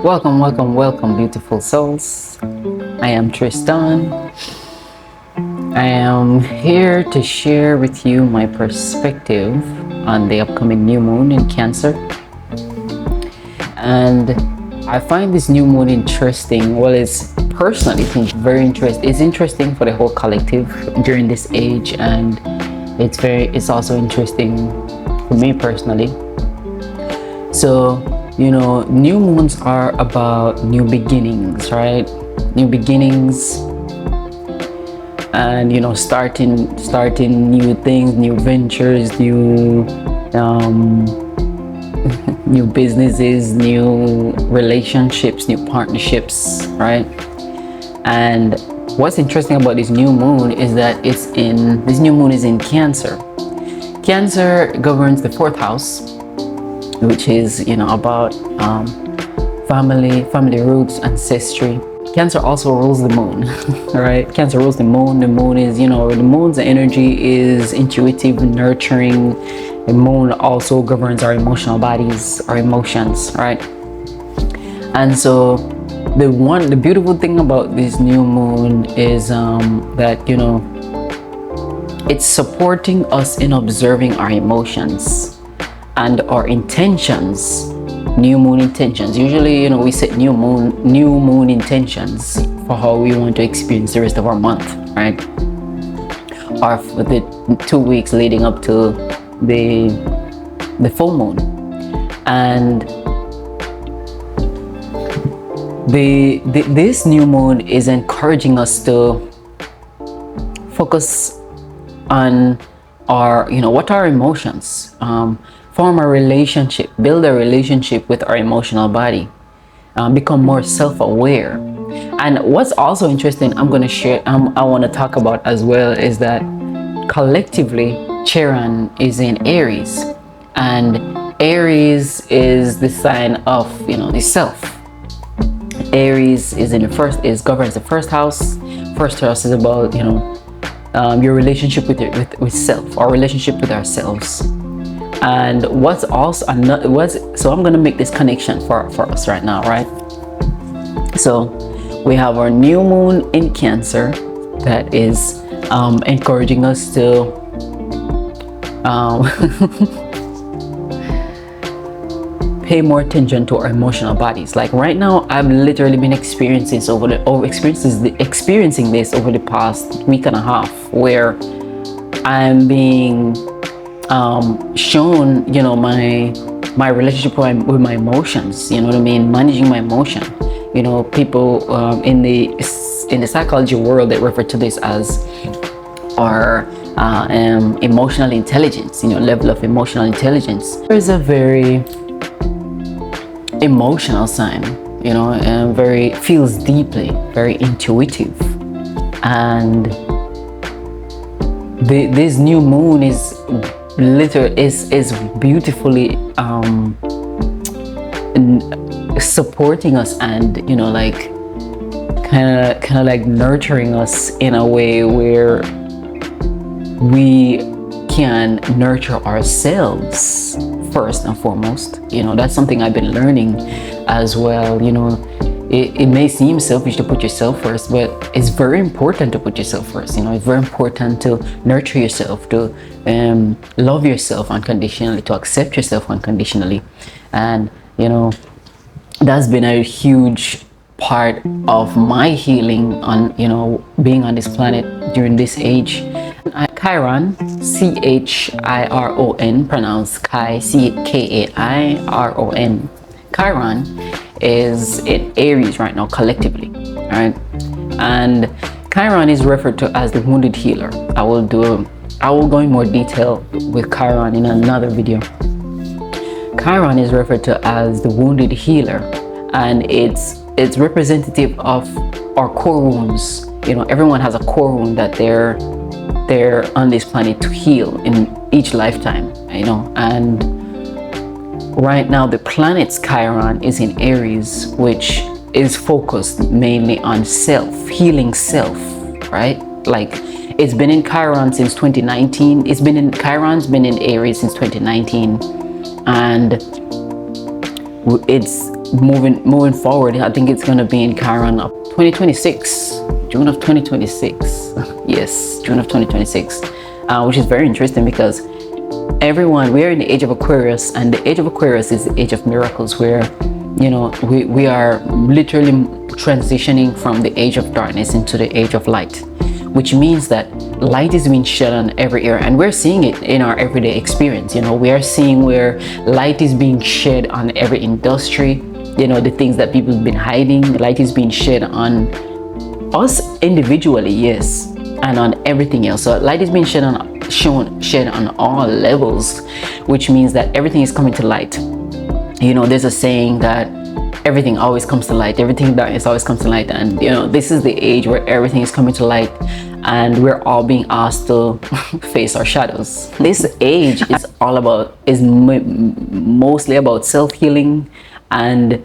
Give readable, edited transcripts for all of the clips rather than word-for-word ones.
Welcome, welcome, welcome, beautiful souls. I am Tristan. I am here to share with you my perspective on the upcoming new moon in Cancer. And I find this new moon interesting. Well, it's personally very interesting. It's interesting for the whole collective during this age, and it's also interesting for me personally. So, new moons are about new beginnings, right? New beginnings, and starting new things, new ventures, new new businesses, new relationships, new partnerships, right? And what's interesting about this new moon is that this new moon is in Cancer. Cancer governs the fourth house, which is about family roots, ancestry. Cancer also rules the moon. Right? Cancer rules the moon. The moon is, the moon's energy is intuitive, nurturing. The moon also governs our emotional bodies, our emotions, right? And so the beautiful thing about this new moon is that it's supporting us in observing our emotions and our intentions. New moon intentions. Usually, we set new moon intentions for how we want to experience the rest of our month, right? Or for the 2 weeks leading up to the full moon. And this new moon is encouraging us to focus on what are our emotions, form a relationship, build a relationship with our emotional body, become more self-aware. And what's also interesting, I want to talk about as well, is that collectively Chiron is in Aries, and Aries is the sign of the self. Aries governs the first house. First house is about your relationship with self, our relationship with ourselves. And so I'm gonna make this connection for us right now, right? So we have our new moon in Cancer that is encouraging us to pay more attention to our emotional bodies. Like right now, I've literally been experiencing this over the past week and a half, where I'm being shown my relationship with my emotions, managing my emotion. People in the psychology world, they refer to this as our emotional intelligence, level of emotional intelligence. There's a very emotional sign, and feels deeply, very intuitive. And this new moon is beautifully supporting us, and kind of like nurturing us in a way where we can nurture ourselves first and foremost. That's something I've been learning as well. It may seem selfish to put yourself first, but it's very important to put yourself first. It's very important to nurture yourself, to love yourself unconditionally, to accept yourself unconditionally. And that's been a huge part of my healing on being on this planet during this age. Chiron, Chiron, pronounced Kai, Kairon. Chiron is in Aries right now, collectively, right? And Chiron is referred to as the wounded healer. I will go in more detail with Chiron in another video. Chiron is referred to as the wounded healer, and it's representative of our core wounds. Everyone has a core wound that they're on this planet to heal in each lifetime, and right now the planet's Chiron is in Aries, which is focused mainly on healing self, right? Like, it's been in Chiron since 2019. Chiron's been in Aries since 2019, and it's moving forward, I think it's going to be in Chiron of 2026, June of 2026. Yes, June of 2026, which is very interesting because we're in the age of Aquarius, and the age of Aquarius is the age of miracles, where we are literally transitioning from the age of darkness into the age of light, which means that light is being shed on every area, and we're seeing it in our everyday experience. We are seeing where light is being shed on every industry, the things that people have been hiding. Light is being shed on us individually, yes, and on everything else. So light is being shed on all levels, which means that everything is coming to light. There's a saying that everything always comes to light, everything darkness always comes to light, and this is the age where everything is coming to light, and we're all being asked to face our shadows. This age is mostly about self-healing and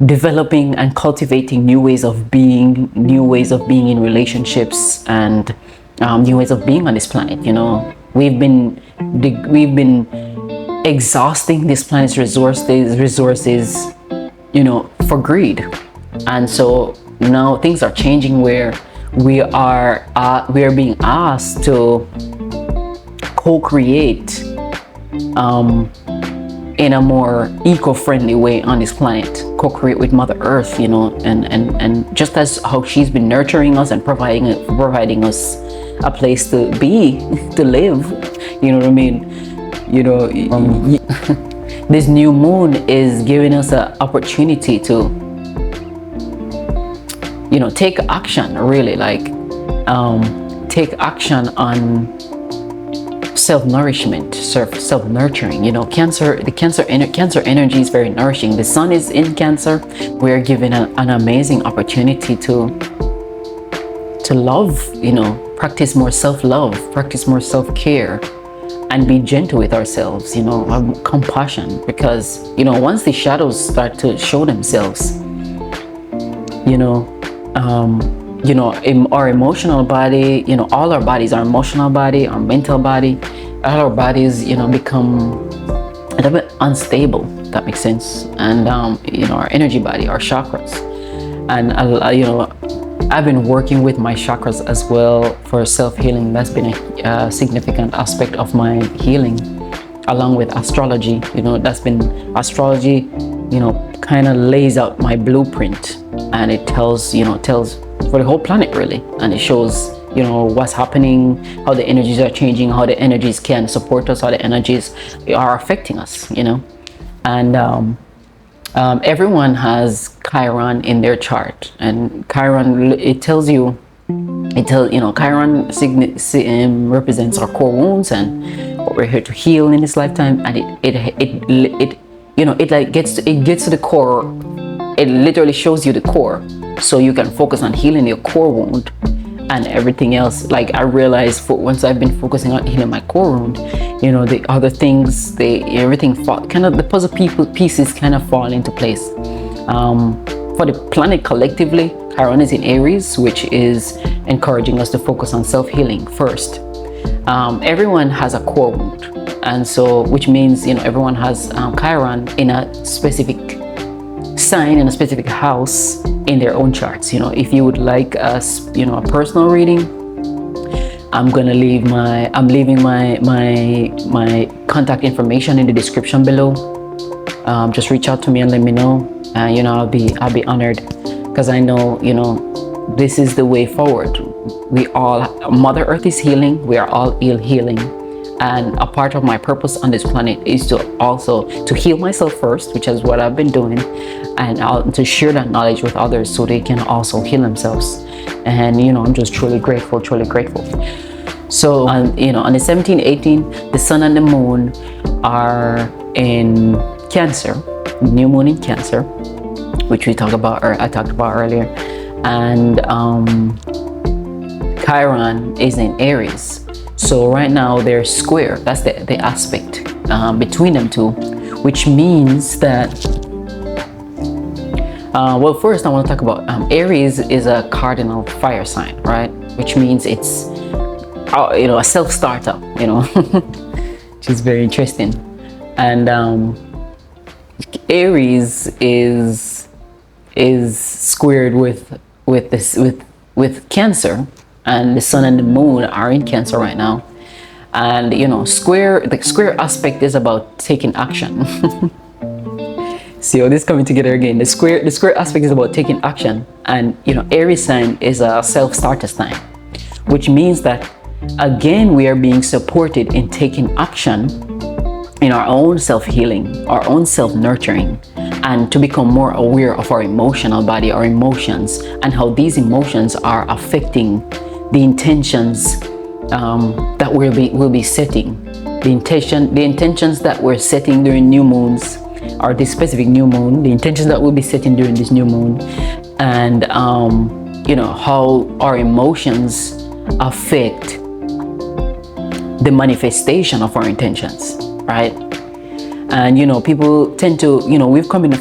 developing and cultivating new ways of being in relationships, and new ways of being on this planet. We've been exhausting this planet's resources for greed, and so now things are changing where we are being asked to co-create in a more eco-friendly way on this planet, co-create with Mother Earth, and just as how she's been nurturing us and providing us a place to be, to live, you know what I mean? This new moon is giving us an opportunity to take action, really, like take action on self-nourishment, self-nurturing. The Cancer energy is very nourishing. The sun is in Cancer. We're given an amazing opportunity to love, practice more self-love, practice more self-care, and be gentle with ourselves, have compassion, because once the shadows start to show themselves, in our emotional body, all our bodies, our emotional body, our mental body, all our bodies, become a little bit unstable. If that makes sense. And our energy body, our chakras, and I've been working with my chakras as well for self-healing. That's been a significant aspect of my healing, along with astrology. That's been astrology, kind of lays out my blueprint, and it tells for the whole planet, really, and it shows what's happening, how the energies are changing, how the energies can support us, how the energies are affecting us, and everyone has Chiron in their chart, and Chiron, Chiron represents our core wounds and what we're here to heal in this lifetime, and it gets to the core. It literally shows you the core, so you can focus on healing your core wound, and everything else. Like, I realized once I've been focusing on healing my core wound, the other things, the puzzle pieces kind of fall into place. For the planet collectively, Chiron is in Aries, which is encouraging us to focus on self-healing first. Everyone has a core wound, and so, which means everyone has Chiron in a specific sign, in a specific house in their own charts. If you would like a personal reading, I'm leaving my contact information in the description below. Just reach out to me and let me know, and I'll be honored, because I know this is the way forward. Mother Earth is healing. We are all healing, and a part of my purpose on this planet is to heal myself first, which is what I've been doing, and to share that knowledge with others so they can also heal themselves. And I'm just truly grateful. So on the 17th, 18th, the sun and the moon are in Cancer, new moon in Cancer, which I talked about earlier, and Chiron is in Aries. So right now they're square. That's the aspect between them two, which means that well, first I want to talk about Aries is a cardinal fire sign, right? Which means it's a self-starter, which is very interesting. And Aries is squared with Cancer, and the sun and the moon are in Cancer right now. And you know, the square aspect is about taking action. See how this coming together again. The square aspect is about taking action, and you know, Aries sign is a self-starter sign, which means that again we are being supported in taking action in our own self-healing, our own self-nurturing, and to become more aware of our emotional body, our emotions, and how these emotions are affecting the intentions that we'll be setting. The intentions that we're setting during new moons, or this specific new moon, the intentions that we'll be setting during this new moon, and you know, how our emotions affect the manifestation of our intentions, right? And you know, people tend to, you know, we're coming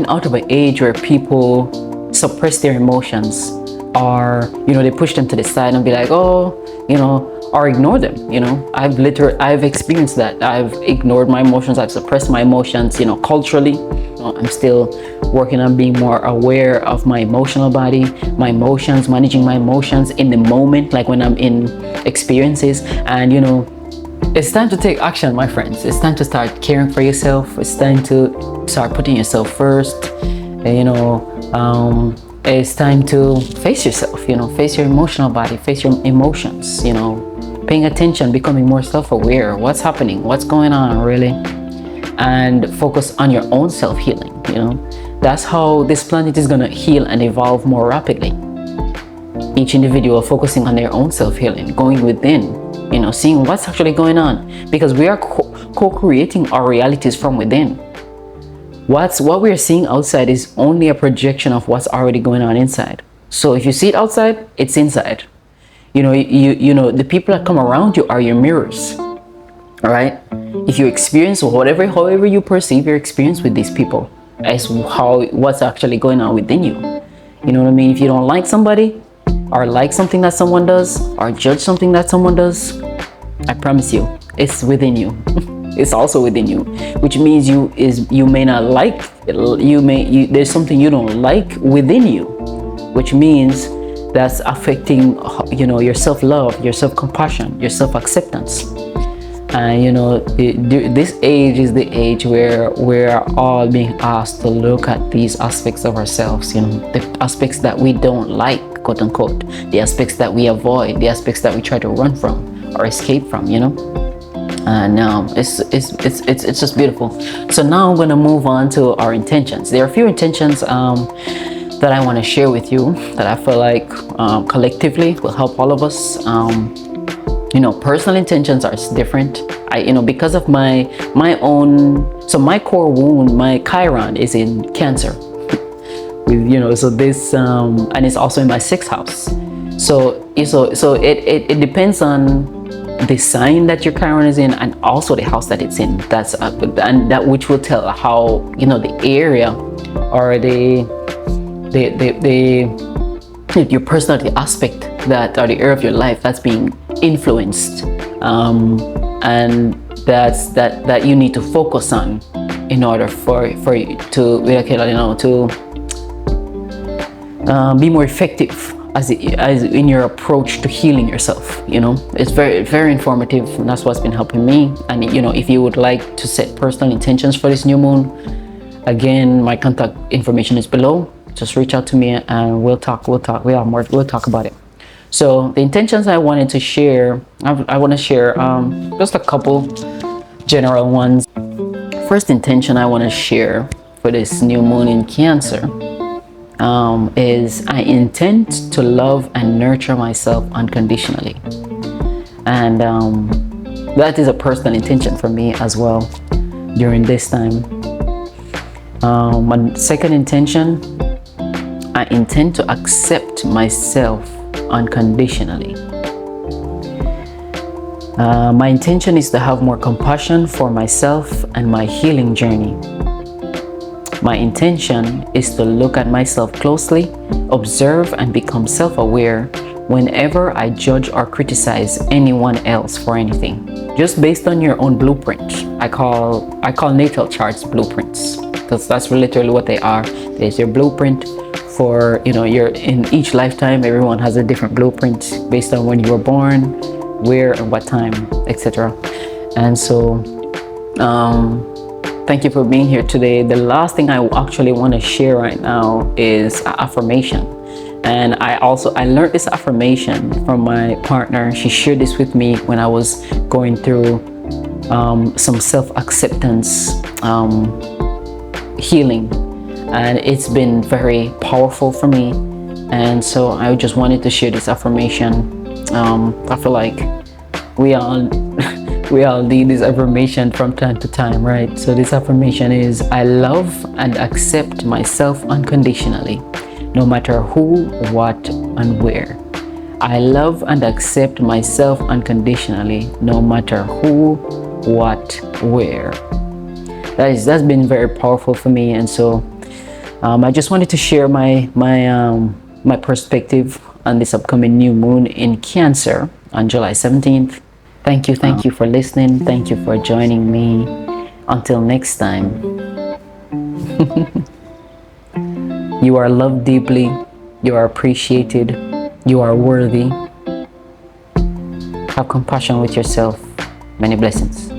out of an age where people suppress their emotions, or you know, they push them to the side and be like, oh, you know, or ignore them. You know, I've experienced that. I've ignored my emotions, I've suppressed my emotions. You know, culturally, you know, I'm still working on being more aware of my emotional body, my emotions, managing my emotions in the moment, like when I'm in experiences. And you know, it's time to take action, my friends. It's time to start caring for yourself. It's time to start putting yourself first. You know, it's time to face yourself, you know, face your emotional body, face your emotions, you know, paying attention, becoming more self-aware. What's happening? What's going on, really? And focus on your own self-healing, you know. That's how this planet is going to heal and evolve more rapidly. Each individual focusing on their own self-healing, going within, you know, seeing what's actually going on, because we are co-creating our realities from within. What we're seeing outside is only a projection of what's already going on inside. So if you see it outside, it's inside. You know, you know, the people that come around you are your mirrors. All right? If you experience however you perceive your experience with these people, is what's actually going on within you. You know what I mean? If you don't like somebody, or like something that someone does, or judge something that someone does, I promise you, it's within you. It's also within you, which means you may not like, there's something you don't like within you, which means that's affecting, you know, your self-love, your self-compassion, your self-acceptance. And you know, this age is the age where we're all being asked to look at these aspects of ourselves, you know, the aspects that we don't like, quote unquote, the aspects that we avoid, the aspects that we try to run from or escape from, you know. And it's just beautiful. So now I'm going to move on to our intentions. There are a few intentions that I want to share with you that I feel like collectively will help all of us. You know, personal intentions are different. You know, because of my own, so my core wound, my Chiron is in Cancer. With, you know, so this and it's also in my 6th house. So it depends on the sign that your Chiron is in, and also the house that it's in. That's and that which will tell how, you know, the area or the your personality aspect that, or the area of your life that's being influenced, and that you need to focus on in order for you to, you know, to be more effective as in your approach to healing yourself. You know, it's very informative, and that's what's been helping me. And you know, if you would like to set personal intentions for this new moon, again, my contact information is below. Just reach out to me and we'll talk about it. So the intentions I wanted to share, I want to share just a couple general ones. First intention I want to share for this new moon in Cancer is I intend to love and nurture myself unconditionally. And that is a personal intention for me as well during this time. My second intention, I intend to accept myself unconditionally. My intention is to have more compassion for myself and my healing journey. My intention is to look at myself closely, observe, and become self-aware whenever I judge or criticize anyone else for anything. Just based on your own blueprint. I call natal charts blueprints. because that's literally what they are. There's your blueprint for, you're in each lifetime. Everyone has a different blueprint based on when you were born, where and what time, etc. And so thank you for being here today. The last thing I actually want to share right now is affirmation. And I learned this affirmation from my partner. She shared this with me when I was going through some self-acceptance healing, and it's been very powerful for me. And so I just wanted to share this affirmation. I feel like we all we all need this affirmation from time to time, right? So this affirmation is: I love and accept myself unconditionally, no matter who, what, and where. I love and accept myself unconditionally, no matter who, what, where. That's been very powerful for me. And so I just wanted to share my perspective on this upcoming new moon in Cancer on July 17th. Thank you for listening. Thank you for joining me. Until next time, you are loved deeply, you are appreciated, you are worthy. Have compassion with yourself. Many blessings.